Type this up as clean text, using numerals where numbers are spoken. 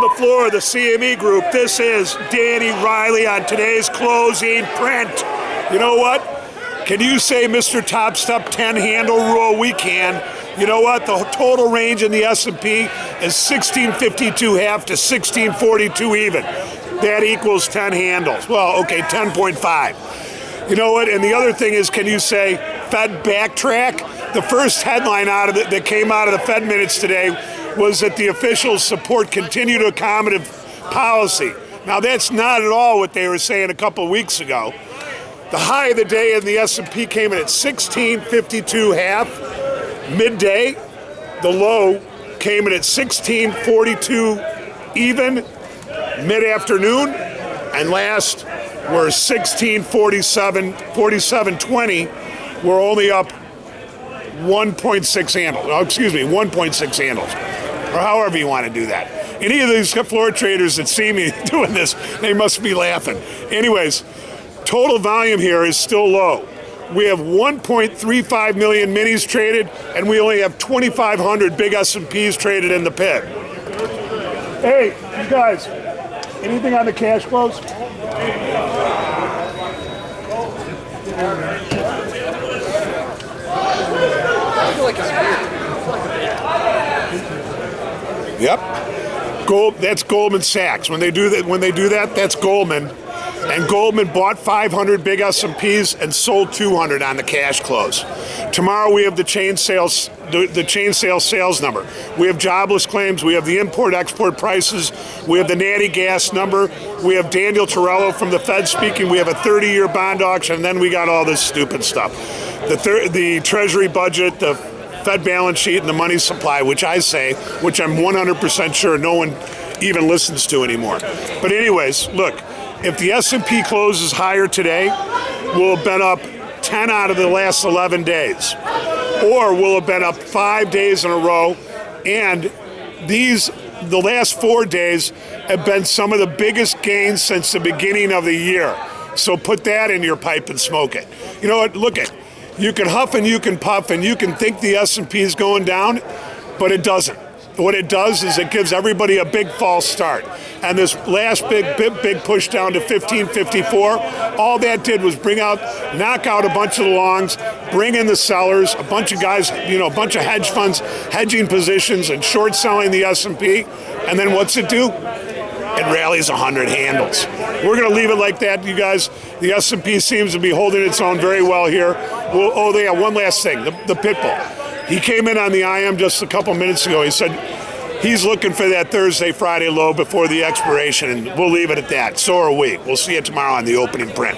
the floor of the CME Group. This is Danny Riley on today's closing print. You know what? Can you say MrTopStep 10 handle rule? We can. You know what? The total range in the S&P is 1652 half to 1642 even. That equals 10 handles. Well, okay, 10.5. You know what? And the other thing is, can you say Fed backtrack? The first headline out of it that came out of the Fed minutes today was that the officials support continued accommodative policy. Now, that's not at all what they were saying a couple of weeks ago. The high of the day in the S&P came in at 1652 half midday. The low came in at 1642 even mid-afternoon, and last were 47.20. We're only up 1.6 handles. Oh, excuse me, 1.6 handles, or however you want to do that. Any of these floor traders that see me doing this, they must be laughing. Anyways, total volume here is still low. We have 1.35 million minis traded, and we only have 2,500 big S&Ps traded in the pit. Hey, you guys, anything on the cash flows? Yep. That's Goldman Sachs. When they do that, that's Goldman. And Goldman bought 500 big S&Ps and sold 200 on the cash close. Tomorrow we have the chain sales sales number. We have jobless claims. We have the import-export prices. We have the Nat Gas Number. We have Daniel Tarullo from the Fed speaking. We have a 30-year bond auction. And then we got all this stupid stuff. The Treasury Budget, the Fed balance sheet, and the money supply, which I'm 100% sure no one even listens to anymore. But anyways, look. If the S&P closes higher today, we'll have been up 10 out of the last 11 days. Or we'll have been up 5 days in a row. And the last 4 days have been some of the biggest gains since the beginning of the year. So put that in your pipe and smoke it. You know what? Look you can huff and you can puff and you can think the S&P is going down, but it doesn't. What it does is it gives everybody a big false start. And this last big push down to 1554, all that did was knock out a bunch of the longs, bring in the sellers, a bunch of guys, a bunch of hedge funds hedging positions and short selling the S&P. And then what's it do? It rallies 100 handles. We're going to leave it like that, you guys. The S&P seems to be holding its own very well here. They have one last thing, the PitPull. He came in on the IM just a couple minutes ago. He said he's looking for that Thursday, Friday low before the expiration, and we'll leave it at that. So are we. We'll see you tomorrow on the opening print.